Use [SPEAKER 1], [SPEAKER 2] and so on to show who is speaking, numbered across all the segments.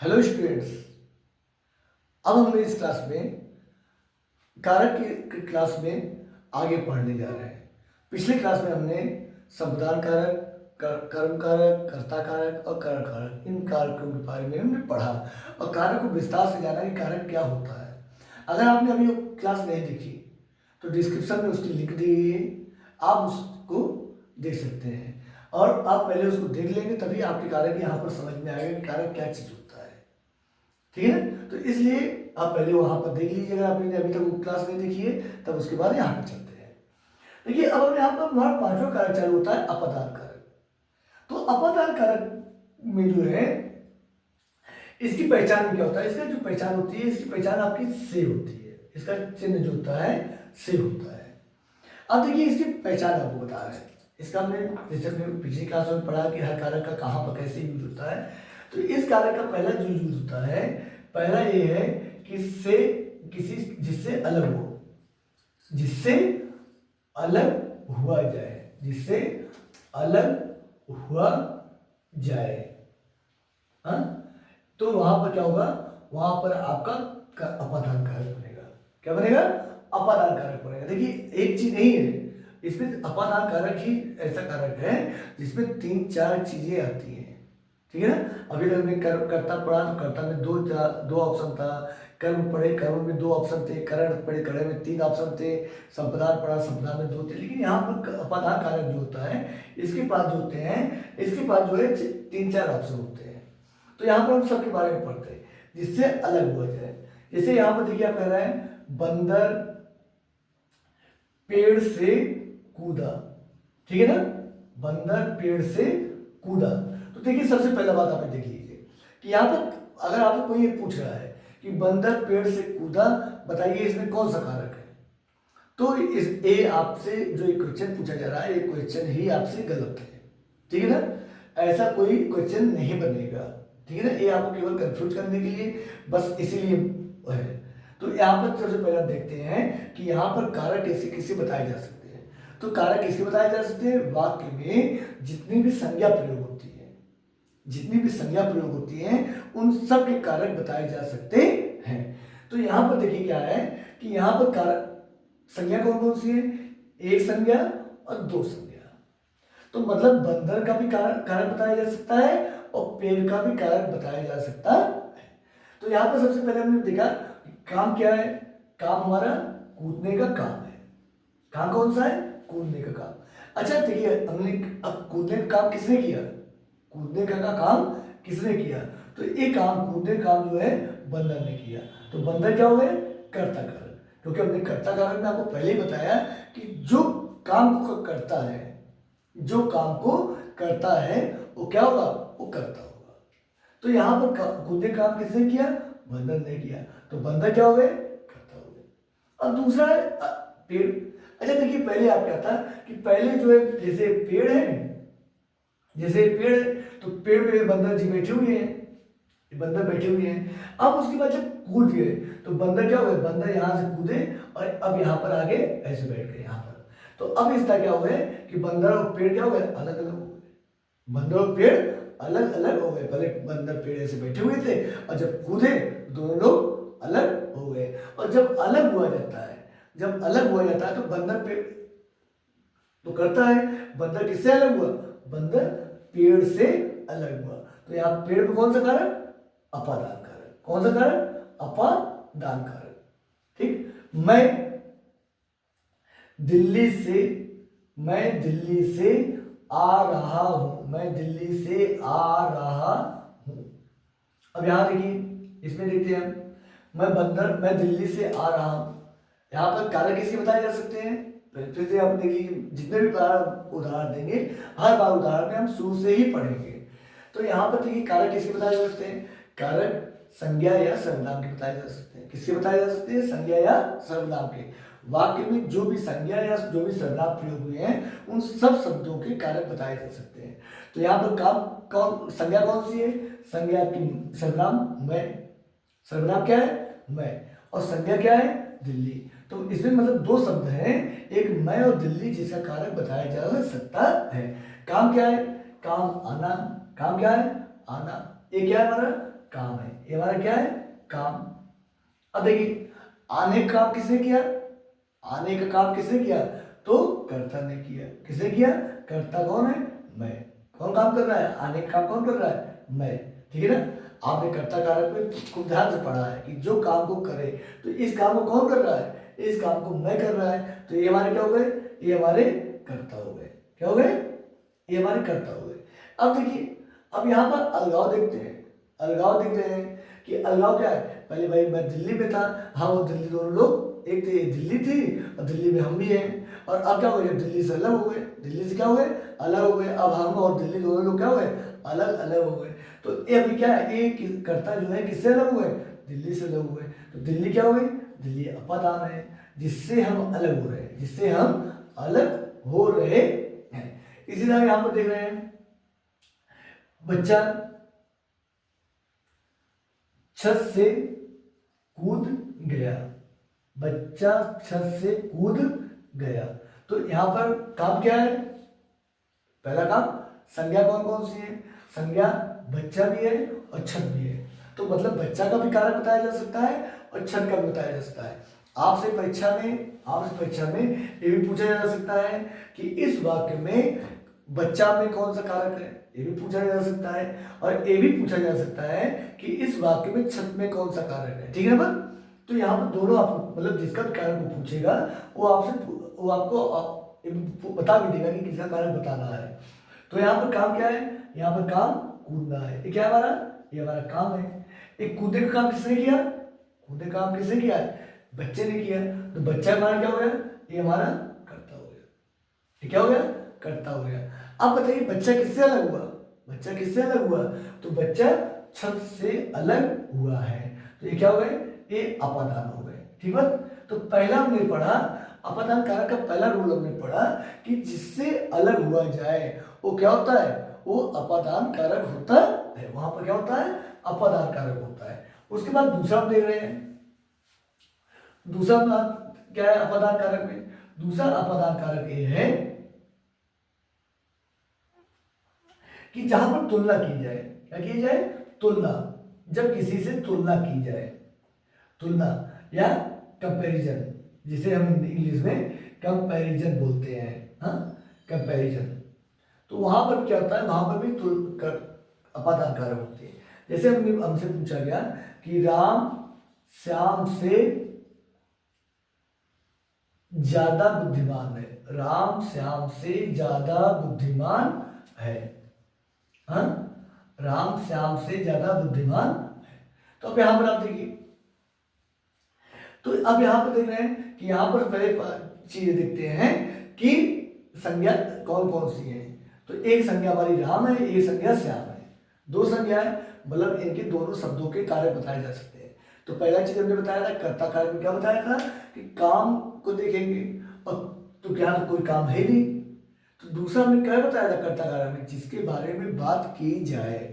[SPEAKER 1] Hello students. अब हम इस क्लास में कारक की क्लास में आगे पढ़ने जा रहे हैं। पिछले क्लास में हमने संप्रदान कारक, कर्म कारक, कर्ता कारक और करण कारक, इन कारकों के बारे में हमने पढ़ा और कारक को विस्तार से जाना कि कारक क्या होता है। अगर आपने अभी क्लास नहीं देखी तो डिस्क्रिप्शन में उसकी लिंक दी गई है, आप उसको देख सकते हैं और आप पहले उसको देख लेंगे तभी आपके कारक यहाँ पर समझ में आएगा कि कारक क्या चीज़ होता है। ठीक है, तो इसलिए आप पहले वहां पर देख लीजिए अगर आपने अभी तक वो क्लास नहीं देखी है, तब उसके बाद यहाँ पर चलते हैं। देखिए, अब हम यहाँ पर हमारा पांचवा कारक चालू होता है अपादान कारक। तो अपादान कारक में जो है इसकी पहचान क्या होता है, इसका जो पहचान होती है, इसकी पहचान आपकी से होती है, इसका चिन्ह जो होता है से होता है। अब देखिए इसकी पहचान आपको बता रहे हैं, इसका हमने जैसे पिछली क्लास में पढ़ा कि हर कारक का कहाँ पर कैसे यूज होता है। तो इस कारक का पहला जो यूज होता है, पहला ये है कि से किसी जिससे अलग हो, जिससे अलग हुआ जाए, जिससे अलग हुआ जाए। हाँ, तो वहां पर क्या होगा, वहां पर आपका अपादान कारक बनेगा। क्या बनेगा? अपादान कारक बनेगा। देखिए एक चीज नहीं है इसमें, अपादान कारक ही ऐसा कारक है जिसमें 3-4 चीजें आती हैं। ठीक है ना, अभी तक हमने कर्ता पढ़ा तो कर्ता में दो ऑप्शन था, कर्म पढ़े कर्म में 2 ऑप्शन थे, करण पढ़े करण में 3 ऑप्शन थे, संप्रदान पढ़ा संप्रदान में 2 थे। लेकिन यहाँ पर अपादान कारक जो होता है इसके पास जो होते हैं, इसके पास जो है 3-4 ऑप्शन होते हैं। तो यहाँ पर हम सबके बारे में पढ़ते हैं जिससे अलग हुआ जाए। जैसे यहाँ पर देखिए आप कह रहे हैं बंदर पेड़ से कूदा। ठीक है ना, बंदर पेड़ से कूदा। तो देखिए सबसे पहला बात आप देख लीजिए कि यहाँ पर अगर आपको कोई पूछ रहा है कि बंदर पेड़ से कूदा, बताइए इसमें कौन सा कारक है। तो इस ए आपसे जो एक क्वेश्चन पूछा जा रहा है, ये क्वेश्चन ही आपसे गलत है। ठीक है ना, ऐसा कोई क्वेश्चन नहीं बनेगा। ठीक है ना, ये आपको केवल कंफ्यूज करने के लिए बस इसीलिए है। तो यहाँ पर सबसे पहले हम देखते हैं कि यहाँ पर कारक कैसे कैसे बताए जा सकते हैं। तो कारक किसके बताए जा सकते हैं? वाक्य में जितनी भी संज्ञा प्रयोग होती है, जितनी भी संज्ञा प्रयोग होती है उन सब के कारक बताए जा सकते हैं। तो यहाँ पर देखिए क्या है कि यहाँ पर कारक संज्ञा कौन कौन सी है? एक संज्ञा और 2 संज्ञा। तो मतलब बंदर का भी कारक बताया जा सकता है और पेड़ का भी कारक बताया जा सकता है। तो यहाँ पर सबसे पहले हमने देखा काम क्या है, काम हमारा कूदने का काम है। काम कौन सा है? कूदने का काम। अच्छा देखिए, हमने अब कूदने का काम किसने किया? कूदने का काम किसने किया? तो ये काम कूदने का काम जो है बंदर ने किया। तो बंदर क्या हो गए? कर्ता कारक। क्योंकि हमने कर्ता कारक में आपको पहले ही बताया कि जो काम को करता है, जो काम को करता है वो क्या होगा? वो करता होगा। तो यहाँ पर कूदने का काम किसने किया? बंदर ने किया। तो बंदर क्या हो गए? कर्ता हो गए। अब दूसरा है पेड़। अच्छा देखिए, पहले आप क्या था कि पहले जो है जैसे पेड़ है, जैसे पेड़ है तो पेड़ पे बंदर जी बैठे हुए हैं, बंदर बैठे हुए हैं। अब उसके बाद जब कूद गए तो बंदर क्या हो गए? बंदर यहाँ से कूदे और अब यहाँ पर आगे ऐसे बैठ गए यहाँ पर। तो अब इसका क्या हो गया कि बंदर और पेड़ क्या हो गए? अलग अलग हो गए। बंदर और पेड़ अलग अलग हो गए। पहले बंदर पेड़ ऐसे बैठे हुए थे और जब कूदे दोनों लोग अलग हो गए। और जब अलग हुआ जाता है, जब अलग हुआ जाता है तो बंदर पेड़ तो करता है, बंदर किससे अलग हुआ? बंदर पेड़ से अलग हुआ। तो यहाँ पेड़ में कौन सा कारक? अपादान कारक। कौन सा कारक? अपादान कारक। ठीक। मैं दिल्ली से आ रहा हूं, मैं दिल्ली से आ रहा हूं। अब यहां देखिए, इसमें देखते हैं मैं दिल्ली से आ रहा हूं। यहां पर कारक किसके बताए जा सकते हैं? फिर से आप देखिए, जितने भी उदाहरण देंगे हर बार उदाहरण में हम शुरू से ही पढ़ेंगे। तो यहाँ पर देखिए कारक किसके बताए जा सकते हैं? कारक संज्ञा या सर्वनाम के बताए जा सकते हैं। किसके बताए जा सकते हैं? संज्ञा या सर्वनाम के। वाक्य में जो भी संज्ञा या जो भी सर्वनाम प्रयोग हुए हैं उन सब शब्दों के कारक बताए जा सकते हैं। तो यहाँ पर काम कौन, संज्ञा कौन सी है? संज्ञा की सर्वनाम मैं, सर्वनाम क्या है? मैं, और संज्ञा क्या है? दिल्ली। तो इसमें मतलब 2 शब्द हैं, एक मैं और दिल्ली, जिसका कारक बताया जा सकता है। काम क्या है? काम आना। काम क्या है? आना। ये क्या है हमारा? काम है, ये हमारा क्या है, काम। अब देखिए आने का काम किसने किया, आने का काम किसने किया, तो कर्ता ने किया। किसने किया, कर्ता कौन है, मैं। कौन काम कर रहा है, आने का काम कौन कर रहा है, मैं। ठीक है ना। आपने कर्ता कारक में खूब ध्यान से पढ़ा है कि जो काम को करे, तो इस काम को कौन कर रहा है, इस काम को मैं कर रहा है, तो ये हमारे क्या हो गए, ये हमारे कर्ता हो गए। क्या हो गए, ये हमारे कर्ता हो गए। अब देखिए अब यहाँ पर अलगाव देखते हैं, अलगाव देखते हैं कि अलगाव क्या है। पहले भाई मैं दिल्ली में था, हाँ वो दिल्ली दोनों लोग एक थे, दिल्ली थी और दिल्ली में हम भी हैं। और अब क्या हो गया, दिल्ली से अलग हो गए, दिल्ली से क्या हो गए, अलग हो गए। अब हम और दिल्ली दोनों लोग क्या हो गए, अलग अलग हो गए। तो ये अभी क्या है, ये कर्ता जो है किससे अलग हुए, दिल्ली से अलग हुए। तो दिल्ली क्या हो गई, दिल्ली अपादान है, जिससे हम अलग हो रहे हैं, जिससे हम अलग हो रहे हैं। इसी तरह यहां पर देख रहे हैं, बच्चा छत से कूद गया, बच्चा छत से कूद गया। तो यहां पर काम क्या है, पहला काम संज्ञा कौन कौन सी है, संज्ञा बच्चा भी है और छत भी है। तो मतलब बच्चा का भी कारक बताया जा सकता है और छत का भी बताया जा सकता है। आपसे परीक्षा में ये भी पूछा जा सकता है कि इस वाक्य में बच्चा में कौन सा कारक है, ये भी पूछा जा सकता है। और ये भी पूछा जा सकता है कि इस वाक्य में छत में कौन सा कारक है। ठीक है ना। तो यहाँ पर दोनों आप मतलब जिसका भी कारक वो पूछेगा वो आपको बता भी देगा कि किसका कारक बताना है। तो यहाँ पर काम क्या है, यहाँ पर काम कूदना है। ये क्या है हमारा, ये हमारा काम है। एक कूदने का काम किसने किया, कूदने का काम किसने किया, बच्चे ने किया। तो बच्चा हमारा क्या हो गया, ये हमारा कर्ता हो गया। ये क्या हो गया, कर्ता हो गया। अब बताइए बच्चा किससे अलग हुआ, बच्चा किससे अलग हुआ, तो बच्चा छत से अलग हुआ है। तो ये क्या हो गए, ये अपादान हो गए। ठीक है। तो पहला हमने पढ़ा अपादान कारक का पहला रूल हमने पढ़ा कि जिससे अलग हुआ जाए वो क्या होता है, वो अपादान कारक होता है। वहां पर क्या होता है, अपादान कारक होता है। उसके बाद दूसरा हम देख रहे हैं, दूसरा क्या है अपादान कारक में, दूसरा अपादान कारक ये है कि जहां पर तुलना की जाए, क्या की जाए, तुलना। जब किसी से तुलना की जाए, तुलना या कंपैरिजन, जिसे हम इंग्लिश में कंपैरिजन बोलते हैं, हाँ कंपैरिजन। तो वहां पर क्या होता है, वहां पर भी अपादान कारक होते हैं। जैसे हमसे पूछा गया कि राम श्याम से ज्यादा बुद्धिमान है, राम श्याम से ज्यादा बुद्धिमान है, हाँ राम श्याम से ज्यादा बुद्धिमान है। तो अब यहां पर आप देखिए, तो अब यहां पर देख रहे हैं कि यहां पर पहले चीजें देखते हैं कि संज्ञा कौन कौन सी है। तो एक संज्ञा हमारी राम है, एक संज्ञा श्याम है, दो संज्ञा है, मतलब इनके दोनों शब्दों के कार्य बताए जा सकते हैं। तो पहला चीज हमने बताया था कर्ता कारक में क्या बताया था कि काम को देखेंगे, और तो क्या तो कोई काम है नहीं। तो दूसरा हमने क्या बताया था कर्ता कारक में, जिसके बारे में बात की जाए।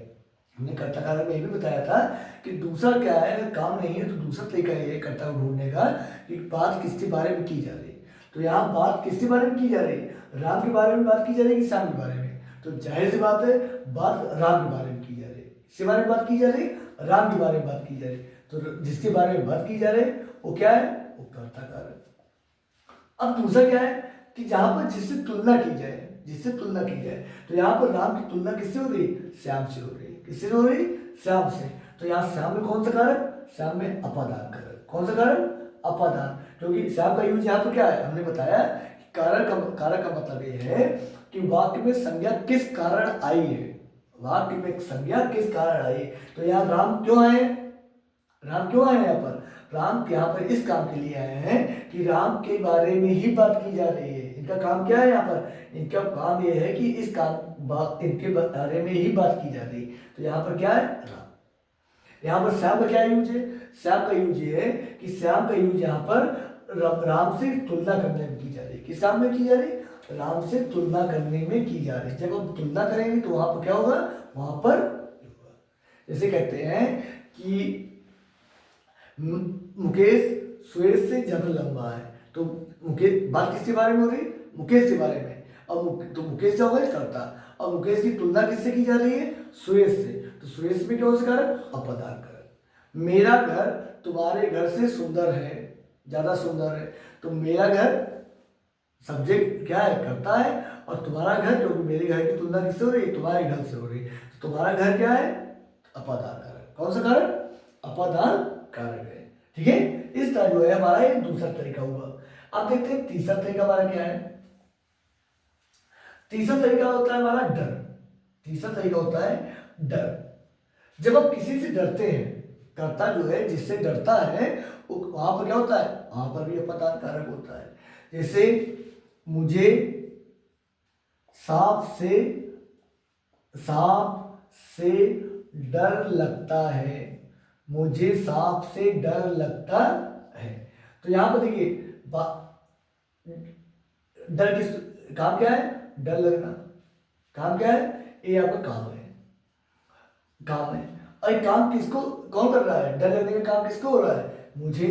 [SPEAKER 1] हमने कर्ता कारक में ये भी बताया था कि दूसरा क्या है, अगर काम नहीं है तो दूसरा तरीका ये है कर्ता को ढूंढने का कि बात किसके बारे में की जा रही है। तो यहाँ बात किसके बारे में की जा रही है, राम के बारे में बात की जा रही है कि श्याम के बारे में। तो जाहिर सी बात है बात राम के बारे में की जा रही है, किसके बारे में बात की जा रही है, राम के बारे में बात की जा रही है। तो जिसके बारे में बात की जा रही है वो क्या है, वो कर्ता कारक। अब दूसरा क्या है कि जहां पर जिससे तुलना की जाए, जिससे तुलना की जाए, तो यहाँ पर राम की तुलना किससे हो रही, श्याम से हो रही है। किससे हो रही, श्याम से। तो यहाँ श्याम में कौन सा कारक, श्याम में अपादान कारक। कौन सा कारक, अपादान। क्योंकि श्याम का यूज यहाँ पर क्या है, हमने बताया कि कारक का मतलब ये है कि वाक्य में संज्ञा किस कारण आई है, वाक्य में संज्ञा किस कारण आई। तो यहाँ राम क्यों आए, राम क्यों आए यहाँ पर, राम यहाँ पर इस काम के लिए आए हैं कि राम के बारे में ही बात की जा रही है। इनका काम क्या है यहाँ पर, इनका काम ये है कि इस काम इनके बारे में ही बात की जा रही है। तो यहाँ पर क्या है, राम। यहाँ पर श्याम का क्या यूज है, श्याम का यूज ये है कि श्याम का यूज यहाँ पर राम से तुलना करने में की जा रही है। किस काम में की जा रही है, राम से तुलना करने में की जा रही है। जब हम तुलना करेंगे तो वहां पर क्या होगा, वहां पर जैसे कहते हैं कि मुकेश सुरेश से ज्यादा लंबा है। तो मुकेश, बात किसके बारे में हो रही, मुकेश के बारे में। अब तो मुकेश क्या होगा, करता। अब मुकेश की तुलना किससे की जा रही है, सुरेश से। तो सुरेश में कौन सा कारक? अपादान कारक। मेरा घर तुम्हारे घर से सुंदर है, ज्यादा सुंदर है, तो मेरा घर सब्जेक्ट क्या है? करता है, और तुम्हारा घर, क्योंकि मेरे घर की तुलना किससे हो रही है? तुम्हारे घर से हो रही है, तो तुम्हारा घर क्या है? अपादान कारक। कौन सा कारक? अपादान कारक है। ठीक है, इस तरह जो है हमारा ये दूसरा तरीका हुआ। अब देखते हैं तीसरा तरीका हमारा क्या है। तीसरा तरीका होता है हमारा डर। तीसरा तरीका होता है डर। जब आप किसी से डरते हैं, कर्ता जो है जिससे डरता है, वहां पर क्या होता है? वहां पर भी अपादान कारक होता है। जैसे मुझे सांप से डर लगता है, मुझे सांप से डर लगता है। तो यहां पर देखिए, डर किस काम क्या है? डर लगना। काम क्या है? ये आपका काम है, काम है। और ये काम किसको, कौन कर रहा है? डर लगने का काम किसको हो रहा है? मुझे।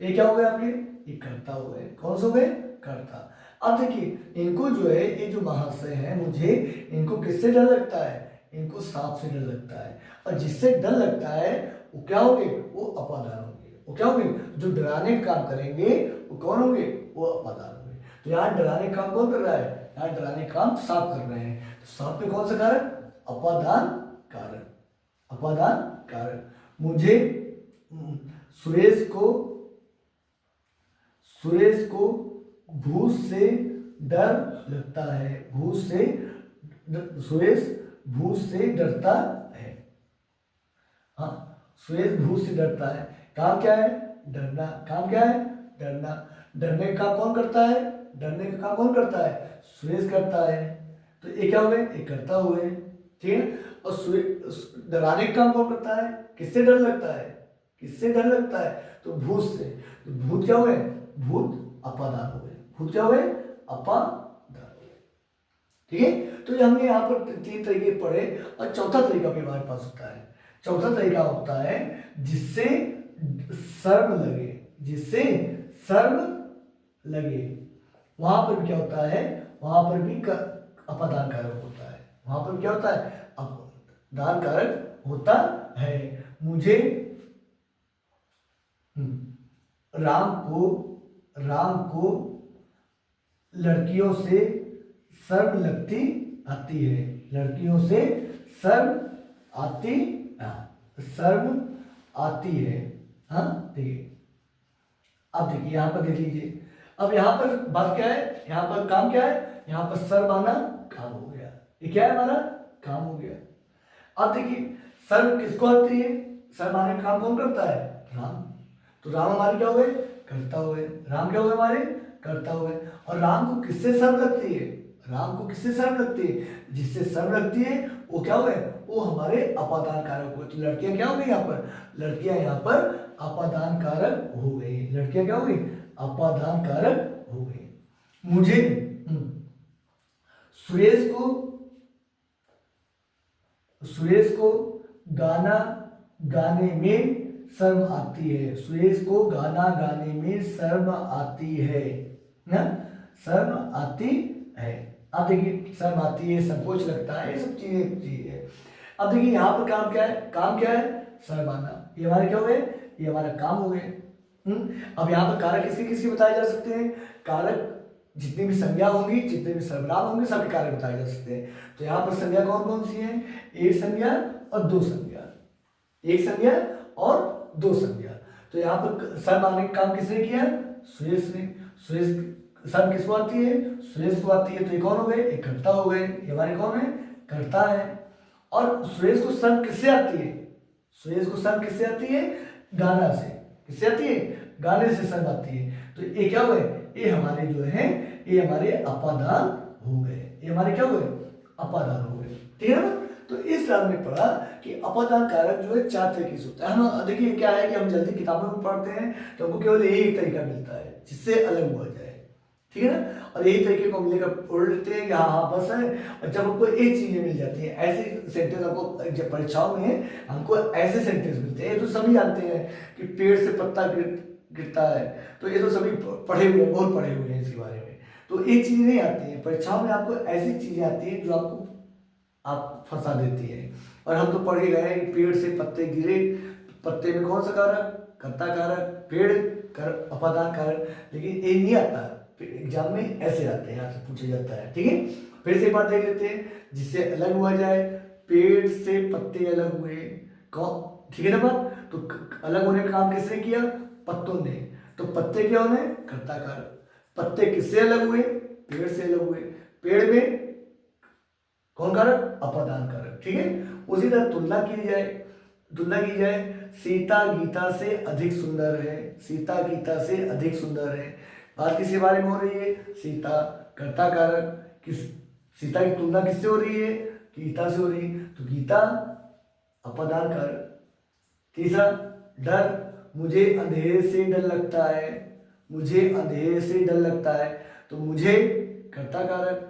[SPEAKER 1] ये क्या हो गए आपके? ये कर्ता हो गए। कौन से हो गए? कर्ता। अब देखिए, इनको जो है, ये जो महाशय है, मुझे इनको किससे डर लगता है? इनको सांप से डर लगता है। और जिससे डर लगता है वो क्या होंगे? वो अपादान होंगे। वो क्या होंगे? जो डराने का काम करेंगे वो कौन होंगे? वो अपादान होंगे। तो यहाँ डराने का काम कौन कर रहा है? यहाँ डराने का काम सांप कर रहे हैं। तो सांप में कौन सा कारक? अपादान कारक। अपादान कारक। मुझे सुरेश को भूत से डर लगता है। सुरेश भूत से डरता है। हाँ, सुरेश भूत से डरता है। काम क्या है? डरना। काम क्या है? डरना। डरने का काम कौन करता है? डरने का काम कौन करता है? सुरेश करता है। तो ये क्या हुए? ये करता हुए। ठीक है। और डराने का काम कौन करता है? किससे डर लगता है? किससे डर लगता है? तो भूत से। तो भूत क्या हुए? भूत अपादान हो गए। भूत क्या हुए? अपादान हो गए। ठीक है। तो ये हमने यहाँ पर 3 तरीके पढ़े। और चौथा तरीका भी हमारे पास होता है। चौथा तरीका होता है जिससे शर्म लगे। जिससे शर्म लगे, वहां पर क्या होता है? वहां पर भी अपादान कारक होता है। वहां पर क्या होता है? अपादान कारक होता है। मुझे राम को लड़कियों से शर्म लगती आती है। लड़कियों से शर्म आती है। हाँ, देखिए। अब देखिए, यहां पर देख लीजिए। अब यहां पर बात क्या है? यहां पर काम क्या है? यहां पर शर्म आना काम हो गया। ये क्या है? हमारा काम हो गया। अब देखिए, शर्म किसको आती है? शर्म आने का काम कौन करता है? राम। तो राम हमारे क्या हुए? कर्ता हुए। राम क्या हुए? हमारे कर्ता हुए। और राम को किससे शर्म लगती है? राम को किससे शर्म लगती है? जिससे शर्म लगती है वो क्या हुए? वो हमारे अपादान कारक हुए। तो लड़कियां क्या हो गई यहाँ पर? लड़कियां यहाँ पर अपादान कारक हो गई। लड़कियां क्या हो गई? अपादान कारक हो गई। मुझे सुरेश को गाना गाने में शर्म आती है। सुरेश को गाना गाने में शर्म आती है ना? शर्म आती है। अब देखिए, शर्म आती है, संकोच लगता है, ये सब चीजें है। अब देखिए, यहाँ पर काम क्या है? काम क्या है? शर्म आना। ये हमारे क्या हो गए? ये हमारा काम हो गए। अब यहाँ पर कारक किसके किसके बताए जा सकते हैं? कारक जितनी भी संज्ञा होंगी, जितने भी सर्वनाम होंगे, सभी कारक बताए जा सकते हैं। तो यहाँ पर संज्ञा कौन कौन सी है? एक संज्ञा और दो संज्ञा। एक संज्ञा और दो संज्ञा। तो यहाँ पर शर्म आने का काम किसने किया? सुरेश ने। सुरेश शर्म किसको आती है? सुरेश को आती है। तो ये कौन हो गए? एक कर्ता हो गए। ये हमारे कौन है? कर्ता है। और सुरेश को शर्म किससे आती है? सुरेश को शर्म किससे आती है? गाना से। किससे आती है? गाने से शर्म आती है। तो ये क्या हुए? ये हमारे जो है, ये हमारे अपादान हो गए। ये हमारे क्या हुए? अपादान हो गए। ठीक है ना? तो इस तरह हमने पढ़ा कि अपादान कारक जो है 4 तरीके से होता है। हम देखिए क्या है कि हम जल्दी किताबों में पढ़ते हैं तो हमको केवल एक तरीका मिलता है जिससे अलग हुआ जाए। ठीक है ना? और यही तरीके को हम लेकर पढ़ लेते हैं कि हाँ हाँ बस है। और जब हमको एक चीजें मिल जाती है, ऐसे सेंटेंस हमको जब परीक्षाओं में हमको ऐसे सेंटेंस मिलते हैं। ये तो सभी जानते हैं कि पेड़ से पत्ता गिरता है, तो ये तो सभी पढ़े हुए हैं, बहुत पढ़े हुए हैं इसके बारे में। तो एक चीज नहीं आती है परीक्षाओं में, आपको ऐसी चीजें आती है जो आपको आप फंसा देती है। और हम तो पढ़ के गए कि पेड़ से पत्ते गिरे, पत्ते में कौन सा कारक, कर्ता कारक, पेड़ कर अपादान कारक, लेकिन ये नहीं आता एग्जाम में, ऐसे आते हैं, यहाँ से पूछा जाता है। ठीक है, फिर से एक बात देख लेते हैं जिससे अलग हुआ जाए, पेड़ से पत्ते अलग हुए, कौन, ठीक है ना बात, तो अलग होने का काम किसने किया, पत्तों ने, तो पत्ते क्या होने, कर्ता कारक, पत्ते किससे अलग हुए, पेड़ से अलग हुए, पेड़ में कौन कारक, अपादान कारक। ठीक है, उसी तरह तुलना की जाए, सीता गीता से अधिक सुंदर है, सीता गीता से अधिक सुंदर है, बात किसके बारे में हो रही है, सीता, कर्ता कारक, किस, सीता की तुलना किससे हो रही है, गीता से हो रही है, तो गीता अपादान कारक। तीसरा, डर, मुझे अंधेरे से डर लगता है, मुझे अंधेरे से डर लगता है, तो मुझे कर्ता कारक,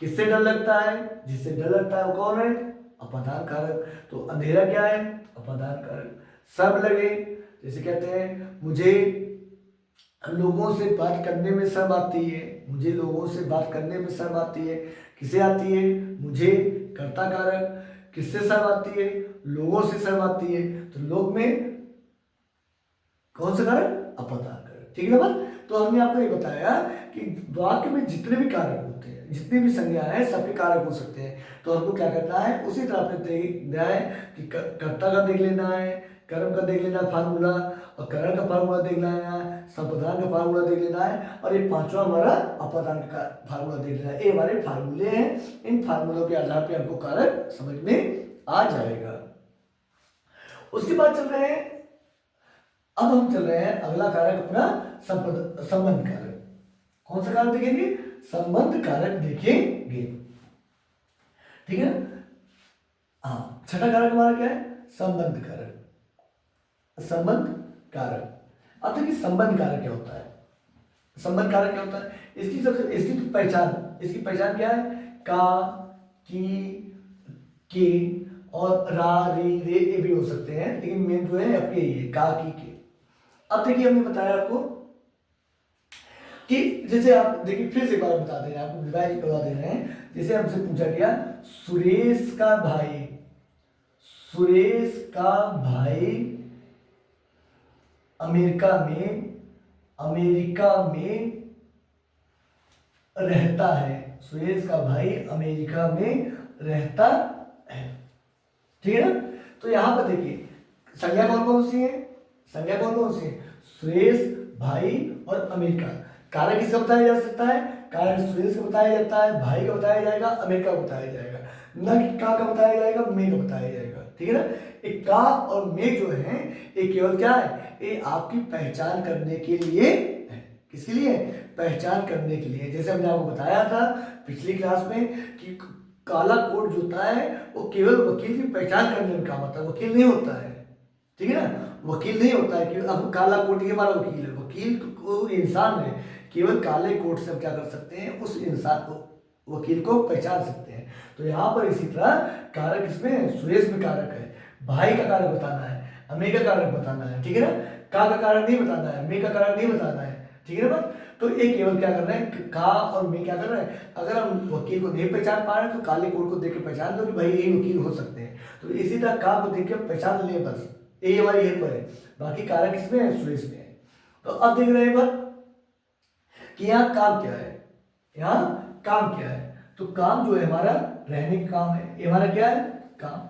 [SPEAKER 1] किससे डर लगता है, जिससे डर लगता है वो कौन है, अपादान कारक, तो अंधेरा क्या है, अपादान कारक। सब लगे, जैसे कहते हैं मुझे लोगों से बात करने में शर्म आती है, मुझे लोगों से बात करने में शर्म आती है, किसे आती है, मुझे, कर्ता कारक, किससे शर्म आती है, लोगों से शर्म आती है, तो लोग में कौन सा कारक, अपादान कारक। ठीक है ना बात, तो हमने आपको ये बताया कि वाक्य में जितने भी कारक होते हैं, जितनी भी संज्ञा है, सबके कारक हो सकते हैं, तो हमको क्या करना है, उसी तरह आपने देखना है कि कर्ता का देख लेना है, कर्म का देख लेना है फार्मूला, और करण का फार्मूला देख लेना है, संप्रदान का फार्मूला देख लेना है, और ये पांचवा हमारा अपादान का फार्मूला देख लेना है। ये हमारे फार्मूले हैं, इन फार्मूलों के आधार पर हमको कारक समझ में आ जाएगा। उसके बाद चल रहे हैं, अब हम चल रहे हैं अगला कारक अपना संबंध कारक। कौन सा कारक देखेंगे, संबंध कारक देखेंगे। ठीक है, हाँ, छठा कारक हमारा क्या है, संबंध कारक, संबंध कारक। अब देखिए संबंध कारक क्या होता है, संबंध कारक क्या होता है, इसकी तो पहचान क्या है, का, की, के और रा, री, रे, ये भी हो सकते हैं, लेकिन मेन जो है आपके ये का, की, के। अब देखिए हमने बताया आपको कि जैसे आप देखिए, फिर से एक बार बता दे रहे हैं आपको, रिवाइज करवा दे रहे हैं, जैसे हमसे पूछा गया, सुरेश का भाई अमेरिका में रहता है, सुरेश का भाई अमेरिका में रहता है। ठीक है ना, तो यहां पर देखिए संज्ञा कौन कौन सी है, सुरेश, भाई और अमेरिका। कारक किसका बताया जा सकता है, कारक सुरेश का बताया जाता है, भाई का बताया जाएगा, अमेरिका का बताया जाएगा, न कि का बताया जाएगा, मे का बताया जाएगा। ठीक है ना, एक का और मे जो है ये केवल क्या है, ये आपकी पहचान करने के लिए है। किसके लिए, पहचान करने के लिए। जैसे हमने आपको बताया था पिछली क्लास में कि काला कोट जो होता है वो केवल वकील की पहचान करने में काम आता है, वकील नहीं होता है। ठीक है ना, वकील नहीं होता है कि अब काला कोट ही हमारा वकील है, वकील को इंसान है, केवल काले कोट से हम क्या कर सकते हैं, उस इंसान को, वकील को पहचान सकते हैं। तो यहाँ पर इसी तरह कारक इसमें सुरेश में कारक है, भाई का कारक बताना है, अमे का कारक बताना है। ठीक है ना, का कारक नहीं बताना है, मे का कारक नहीं बताना है। ठीक है ना बात, तो एक केवल क्या कर रहे हैं, का और मे क्या कर रहे हैं, अगर हम वकील को नहीं पहचान पा रहे हैं तो काले कोट को देख के पहचान लो कि भाई यही वकील हो सकते हैं। तो इसी तरह का को देख के पहचान ले, बस यही हमारी हेल्प है। बाकी कारक इसमें है, सुरेश में है। तो अब देख रहे हैं बात कि यहाँ काम क्या है, यहाँ काम क्या है, तो काम जो है हमारा रहने का काम है, ये हमारा क्या है, काम।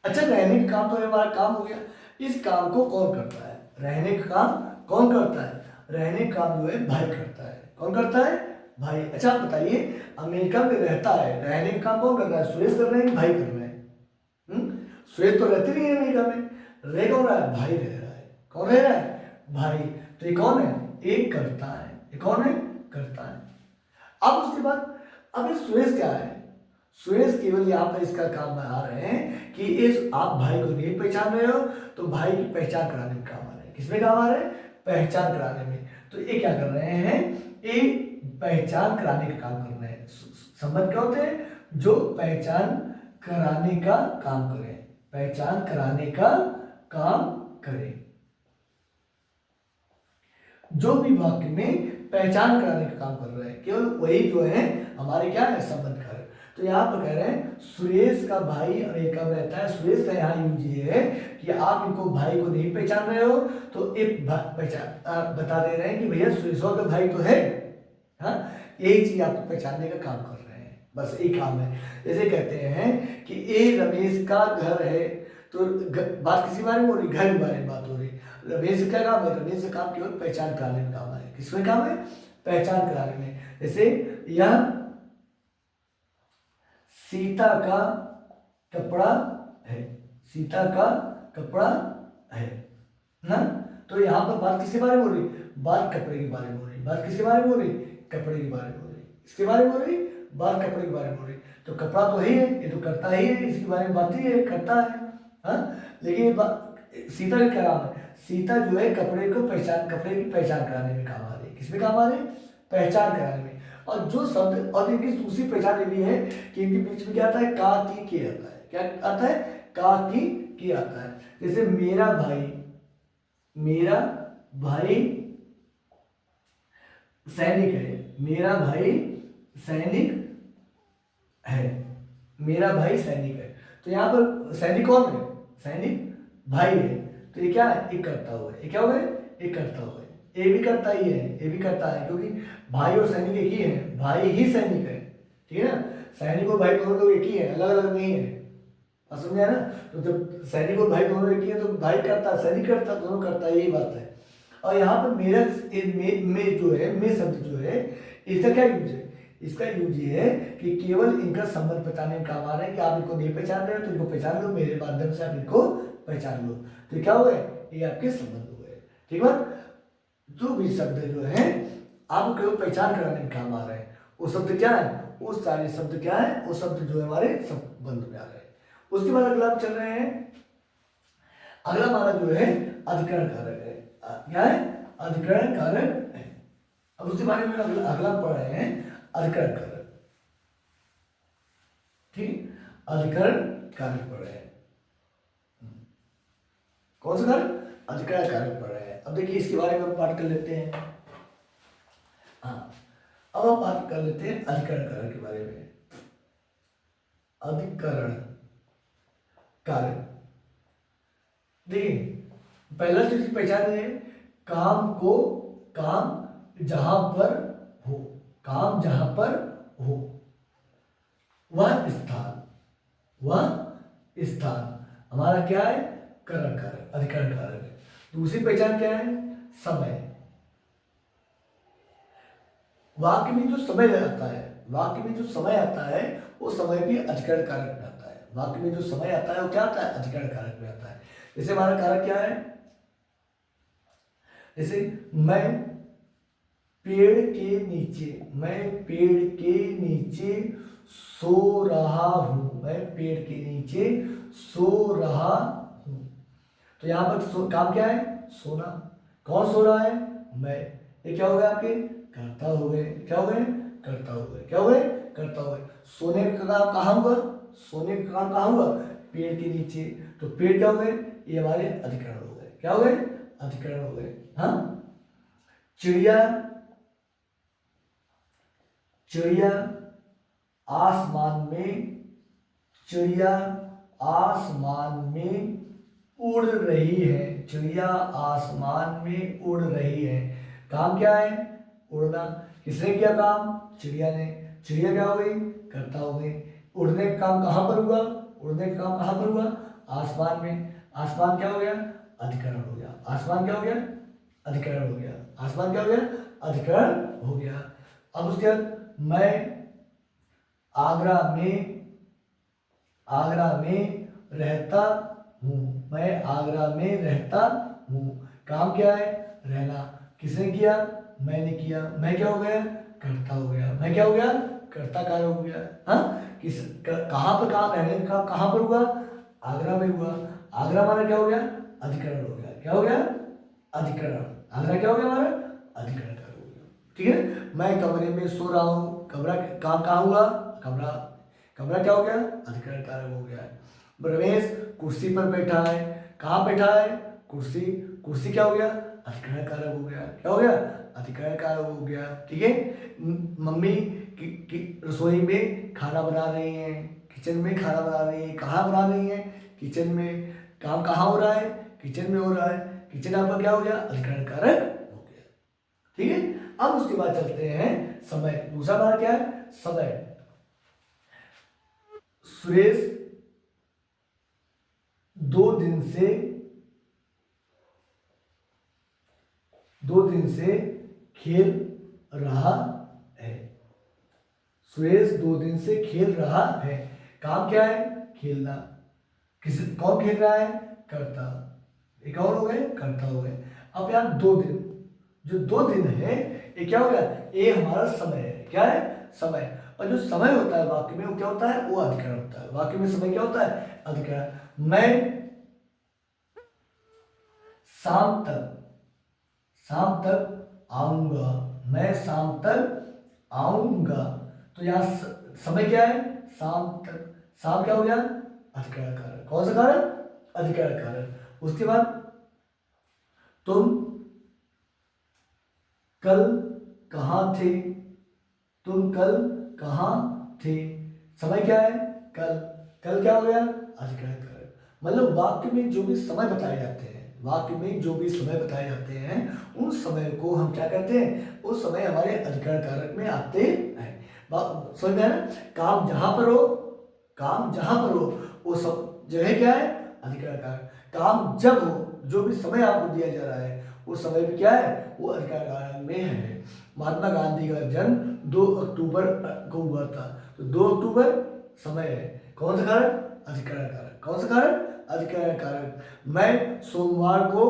[SPEAKER 1] अच्छा, रहने का काम तो हमारा काम हो गया, इस काम को कौन करता है, रहने का काम कौन करता है, रहने का काम जो है भाई करता है। कौन करता है, भाई। अच्छा आप बताइए, अमेरिका में रहता है, रहने का काम कौन कर रहा है, सुरेश कर रहे हैं, भाई कर रहे हैं। सुरेश तो रहते नहीं है अमेरिका में, रह कौन रहा है, भाई रह रहा है। कौन रह रहा है, भाई। तो ये कौन है, एक करता है, ये कौन है, करता है। अब उसके बाद अब ये सुरेश क्या है, सुरेश केवल यहाँ पर इसका काम में आ रहे हैं कि इस आप भाई को नहीं पहचान रहे हो तो भाई की पहचान कराने में काम आ रहे हैं। किसमें काम आ रहे हैं, पहचान कराने में। तो ये क्या कर रहे हैं, ये पहचान कराने का काम कर रहे हैं। संबंध क्या होते हैं, जो पहचान कराने का काम करें, पहचान कराने का काम करें। जो भी वाक्य में पहचान कराने का काम कर रहे हैं, केवल वही जो है हमारे क्या है, संबंध कारक। तो यहाँ पर कह रहे हैं सुरेश का भाई अमेरिका में रहता है। सुरेश का यहाँ यूज ये है कि आप इनको भाई को नहीं पहचान रहे हो, तो एक पहचान बता दे रहे हैं कि भैया सुरेशवा का भाई तो है। हाँ, यही चीज आपको पहचानने का काम कर रहे हैं, बस एक काम है। जैसे कहते हैं कि ए रमेश का घर है, तो बात किसी बारे में हो रही, घर के बारे में बात हो रही। रमेश का क्या काम है? रमेश का काम केवल पहचान कराने में काम है। किसमें काम है? पहचान कराने में। जैसे यह सीता का कपड़ा है, सीता का कपड़ा है ना। तो यहाँ पर बात किसके बारे में हो रही? बात कपड़े के बारे में हो रही। बात किसके बारे में हो रही? कपड़े के बारे में हो रही। इसके बारे में हो रही, बात कपड़े के बारे में हो रही। तो कपड़ा तो ही है, ये तो करता ही है, इसके बारे में बात ही है, करता है। हाँ, लेकिन सीता का क्या काम है? सीता जो है कपड़े की पहचान कराने में काम आ रही है। किसमें काम आ रही है? पहचान कराने में। और जो शब्द, और इनकी दूसरी पहचान ये भी है कि इनके बीच में क्या आता है? का की के आता है। क्या आता है? का की के आता है। जैसे मेरा भाई सैनिक है, मेरा भाई सैनिक है, मेरा भाई सैनिक है। तो यहाँ पर सैनिक कौन है? सैनिक भाई है। तो ये क्या है? एक करता हुआ है। ये क्या हुआ है? एक करता हुआ है। ये भी करता ही है, ये भी करता है, क्योंकि भाई और सैनिक एक ही है, भाई ही सैनिक है। ठीक है ना? सैनिक और भाई दोनों लोग एक ही है, अलग अलग नहीं है। समझा ना? तो जब सैनिक और भाई दोनों एक ही है तो भाई करता, सैनिक करता, दोनों करता, यही बात है। और यहाँ पर मेरा में जो है, में शब्द जो है, इसका क्या यूज है? इसका यूज ये है कि केवल इनका संबंध पहचानने में काम आ रहा है कि आप इनको नहीं पहचान रहे हो तो इनको पहचान लो, मेरे माध्यम से आप इनको पहचान लो। तो क्या हो गए? ये आपके संबंध हो गए। ठीक है? जो भी शब्द जो है आपको केवल पहचान कराने में काम आ रहे हैं, वो शब्द क्या है? वो सारे शब्द क्या है? वो शब्द जो है हमारे संबंध में आ रहे हैं। उसके बाद अगला चल रहे हैं। अगला हमारा जो है अधिकरण कारक है। क्या है? अधिकरण कारक है। अब उसके बारे में अगला पढ़ रहे हैं, अधिकरण कारक। ठीक, अधिकरण कारक पढ़ रहे हैं। कौन सा कारक? अधिकरण कारक पढ़ रहे हैं। अब देखिए इसके बारे में हम बात कर लेते हैं। हाँ, अब हम बात कर लेते हैं अधिकरण कारक के बारे में। अधिकरण कारक देखिए, पहला चीज पहचान है, काम को, काम जहां पर हो, काम जहां पर हो, वह स्थान हमारा क्या है? करण कारक, अधिकरण कारक है। दूसरी पहचान क्या है? समय। वाक्य में जो समय आता है, वाक्य में जो समय आता है वो समय भी अधिकरण कारक में आता है। वाक्य में जो समय आता है वो क्या आता है? अधिकरण कारक में आता है। जैसे हमारा कारक क्या है? जैसे मैं पेड़ के नीचे सो रहा हूं, मैं पेड़ के नीचे सो रहा हूं। तो यहां पर काम क्या है? सोना। कौन सो रहा है? मैं। ये क्या हो गया? आपके कर्ता हो गए। क्या हो गए? कर्ता हो गए। क्या हो गए? कर्ता हो गए। सोने का काम कहाँ हुआ? सोने का काम कहाँ हुआ? पेड़ के नीचे। तो पेड़ क्या हो गए? ये हमारे अधिकरण हो गए। क्या हो गए? अधिकरण हो गए। हाँ, चिड़िया आसमान में उड़ रही है। चिड़िया आसमान में उड़ रही है। काम क्या है? उड़ना। किसने किया काम? चिड़िया ने। चिड़िया क्या हो गई? कर्ता हो गई। उड़ने का काम कहाँ पर हुआ? उड़ने का काम कहाँ पर हुआ? आसमान में। आसमान क्या हो गया? अधिकरण हो गया। आसमान क्या हो गया? अधिकरण हो गया। आसमान क्या हो गया? अधिकरण हो गया। अब उसके बाद मैं आगरा में रहता हूँ। मैं आगरा में रहता हूँ। काम क्या है? रहना। किसने किया? मैंने किया। मैं क्या हो गया? कर्ता हो गया। मैं क्या हो गया? कर्ता कार्य हो गया। हाँ, कहाँ पर काम? रहने का काम कहाँ पर हुआ? आगरा में हुआ। आगरा हमारा क्या हो गया? अधिकरण हो गया। क्या हो गया? अधिकरण। आगरा क्या हो गया हमारा? अधिकरण कार्य हो गया। ठीक है? मैं कमरे में सो रहा हूँ। कमरा काम कहाँ हुआ? कमरा क्या हो गया? अधिकरण कारक हो गया है। रमेश कुर्सी पर बैठा है। कहाँ बैठा है? कुर्सी क्या हो गया? अधिकरण कारक हो गया। क्या हो गया? अधिकरण कारक हो गया। ठीक है? मम्मी रसोई में खाना बना रही हैं, किचन में खाना बना रही हैं। कहाँ बना रही हैं? किचन में। काम कहाँ हो रहा है? किचन में हो रहा है। किचन आपका क्या हो गया? अधिकरण कारक हो गया। ठीक है। अब उसके बाद चलते हैं समय। दूसरा बार क्या है? समय। सुरेश 2 दिन से खेल रहा है। सुरेश 2 दिन से खेल रहा है। काम क्या है? खेलना। कौन खेल रहा है? कर्ता। एक और हो गए, कर्ता हो गए। अब यार 2 दिन, जो 2 दिन है ये क्या हो गया? ये हमारा समय है। क्या है? समय। और जो समय होता है वाक्य में वो क्या होता है? वो अधिकरण होता है। वाक्य में समय क्या होता है? अधिकरण। मैं शाम तक आऊंगा। मैं शाम तक आऊंगा। तो यहाँ समय क्या है? शाम तक। शाम क्या हो गया? अधिकरण कारक। कौन सा कारक? अधिकरण कारक। उसके बाद तुम कल कहाँ थे? तुम कल कहाँ थे? समय क्या है? कल। कल क्या हो गया? अधिकरण कारक। मतलब वाक्य में जो भी समय बताए जाते हैं, वाक्य में जो भी समय बताए जाते हैं उन समय को हम क्या करते हैं? उस समय हमारे अधिकरण कारक में आते हैं। समझ में आया ना? काम जहां पर हो, काम जहां पर हो वो सब जगह क्या है? अधिकरण कारक। काम जब हो, जो भी समय आपको दिया जा रहा है उस समय भी क्या है? वो अधिकरण कारक में है। महात्मा गांधी का जन्म 2 अक्टूबर को हुआ था, तो 2 अक्टूबर समय है। कौन सा कारक? अधिकरण कारक। कौन सा कारक? अधिकरण कारक। मैं सोमवार को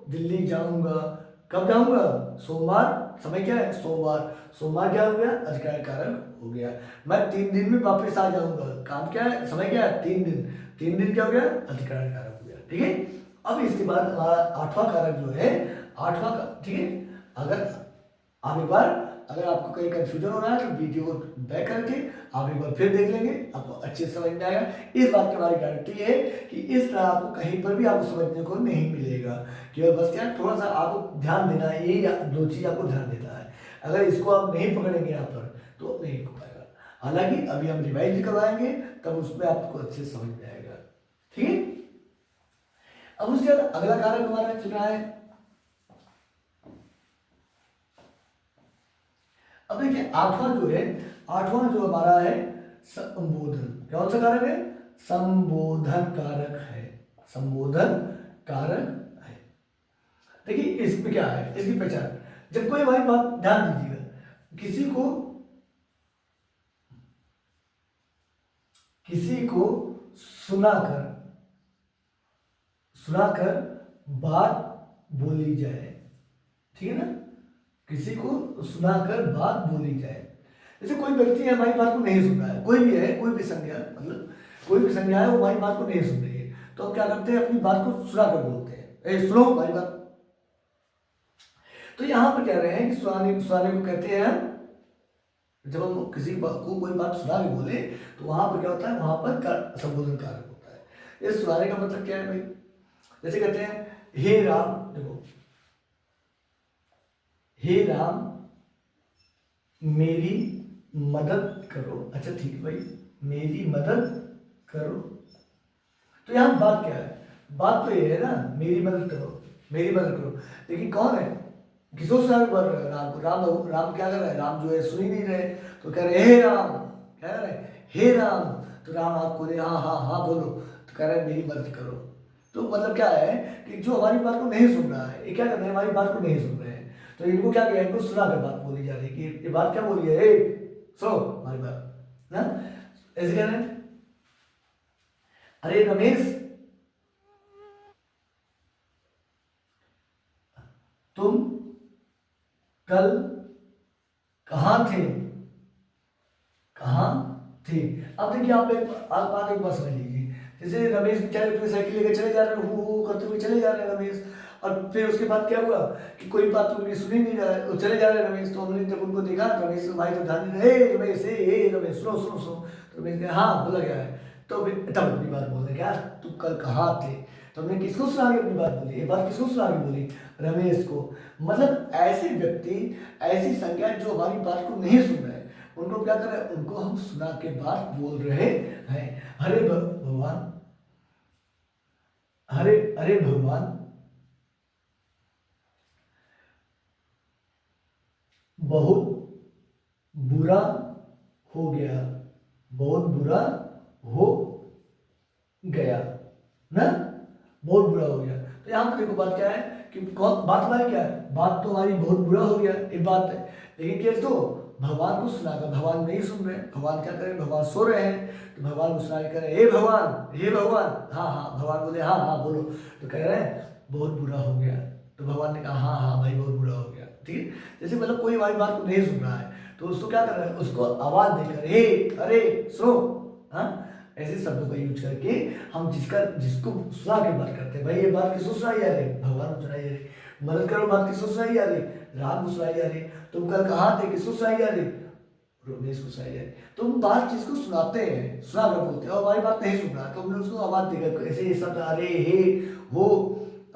[SPEAKER 1] दिल्ली जाऊंगा। कब जाऊंगा? सोमवार। समय क्या है? सोमवार। सोमवार क्या हो गया? अधिकरण कारक हो गया। मैं 3 दिन में वापस आ जाऊंगा। काम क्या है? समय क्या है? 3 दिन। 3 दिन क्या हो गया? अधिकरण कारक हो गया। ठीक है। अब इसके बाद हमारा 8वां कारक जो है, 8वां का, ठीक है। अगर आप एक बार, अगर आपको कहीं कंफ्यूजन हो रहा है तो वीडियो को बैक करके आप एक बार फिर देख लेंगे, आपको अच्छे से समझ में आएगा। इस बात की हमारी गारंटी है कि इस तरह आपको कहीं पर भी आपको समझने को नहीं मिलेगा। केवल बस क्या, थोड़ा सा आपको ध्यान देना है, ये या 2 चीज़ आपको ध्यान देना है। अगर इसको आप नहीं पकड़ेंगे यहाँ पर तो नहीं हो पाएगा। हालांकि अभी हम रिवाइज भी करवाएंगे, तब उसमें आपको अच्छे से समझ में आएगा। ठीक है। अब उसके बाद अगला कारक हमारा चल रहा है। अब देखिए 8वां जो है, 8वां जो हमारा है संबोधन। कौन सा कारक है? संबोधन कारक है। संबोधन कारक है। देखिए इसमें क्या है, इसकी पहचान। जब कोई हमारी बात, ध्यान दीजिएगा, किसी को सुनाकर सुनाकर बात बोली जाए। ठीक है ना? किसी को सुनाकर बात बोली जाए। जैसे कोई व्यक्ति है हमारी बात को नहीं सुन रहा है, कोई भी है, कोई भी संज्ञा, मतलब कोई भी संज्ञा है, वो हमारी बात को नहीं सुन रही है, तो हम क्या करते हैं? अपनी बात को सुनाकर बोलते हैं, ए सुनो हमारी बात। तो यहाँ पर कह रहे हैं कि सुनाने सुनाने को कहते हैं हम, जब हम किसी को कोई बात सुना के बोले तो वहां पर क्या होता है? वहां पर संबोधन कारक होता है। ये सुनाने का मतलब क्या है भाई? जैसे कहते हैं हे राम, देखो, हे राम मेरी मदद करो। अच्छा ठीक है भाई, मेरी मदद करो। तो यहाँ बात क्या है? बात तो ये है ना, मेरी मदद करो, मेरी मदद करो। लेकिन कौन है? किसको सुना बोल रहे हैं? राम को। राम राम क्या कर रहे हैं? राम जो है सुन ही नहीं रहे, तो कह रहे हे राम। क्या कर रहे हैं? हे राम। तो राम आपको दे, हाँ हाँ हाँ बोलो, तो कह रहे हैं मेरी मदद करो। तो मतलब क्या है कि जो हमारी बात को नहीं सुन रहा है, ये क्या कर रहे हैं? हमारी बात को नहीं सुन रहे हैं, तो इनको क्या किया? इनको सुना कर बात बोली जा रही है कि ये बात क्या बोली है? ए सुनो हमारी बात ना, ऐसे कह रहे हैं। अरे रमेश, तुम कल कहाँ थे? कहाँ थे? अब देखिए आप बात एक बार समझ लीजिए। जैसे रमेश बेचारे अपनी साइकिल लेकर चले जा रहे हैं, हु करते हुए चले जा रहे हैं रमेश, और फिर उसके बाद क्या हुआ कि कोई बात उनकी सुनी नहीं जा रहा है, चले जा रहे हैं रमेश। तो हमने जब उनको देखा, रमेश भाई तो ध्यान नहीं, हे रमेश, हे रमेश सुनो सुनो सुनो। तो रमेश ने हाँ बोला क्या है, तो फिर तब अपनी बात बोल रहे क्या, तुम कल कहाँ थे? तो हमने किसको सुना के अपनी बात बोली? ये बात किसको सुना के बोली? रमेश को। मतलब ऐसे व्यक्ति, ऐसी संज्ञा जो हमारी बात को नहीं सुन रहे, उनको क्या कर रहे हैं, उनको हम सुना के बाद बोल रहे हैं। हरे भगवान, हरे हरे भगवान, बहुत बुरा हो गया, बहुत बुरा हो गया ना, बहुत बुरा हो गया। तो यहाँ पर देखो बात क्या है कि बात हमारी क्या है, बात तो हमारी बहुत बुरा हो गया, एक बात है। लेकिन केस तो भगवान को सुनाकर, भगवान नहीं सुन रहे, भगवान क्या करें, भगवान सो रहे हैं, तो भगवान को सुना के कह रहे हैं, हे भगवान, हे भगवान, हाँ हाँ, भगवान बोले हाँ हाँ बोलो, तो कह रहे हैं बहुत बुरा हो गया। तो भगवान ने कहा हाँ हाँ भाई बहुत बुरा हो गया, ठीक है। जैसे मतलब कोई हमारी बात को नहीं सुन रहा है, तो उसको क्या कर रहे हैं, उसको आवाज देकर, हे अरे सुनो, हाँ, ऐसे शब्दों का यूज करके हम जिसको सुना के बात करते हैं। भाई ये बात किसको सुनाई जा रही, भगवान को सुनाई जा रही। मदद करो, बात किसको सुनाई जा रही, राम को सुनाई जा रही। तुम कल कहाँ थे, किसको सुनाई जा रही, रमेश को सुनाई जा रही। तुम बात जिसको सुनाते हैं, सुना कर बोलते हैं, और हमारी बात नहीं सुन रहा, तो हमने उसको आवाज देकर ऐसे ये शब्द अरे हे हो,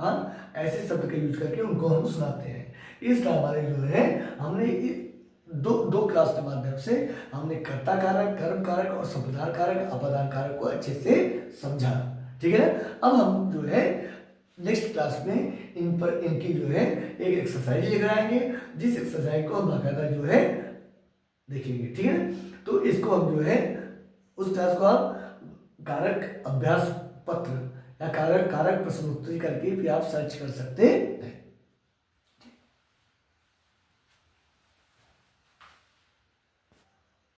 [SPEAKER 1] हाँ, ऐसे शब्द का यूज करके उनको हम सुनाते हैं। इस तरह हमारे जो है हमने दो क्लास के माध्यम से हमने कर्ता कारक, कर्म कारक और संप्रदान कारक, अपदान कारक को अच्छे से समझा, ठीक है ना। अब हम जो है नेक्स्ट क्लास में इन पर इनकी जो है एक एक्सरसाइज लेकर आएंगे, जिस एक्सरसाइज को हम बाकायदा जो है देखेंगे, ठीक है ना। तो इसको हम जो है उस क्लास को आप कारक अभ्यास पत्र या कारक कारक प्रश्नोत्तरी करके भी आप सर्च कर सकते हैं।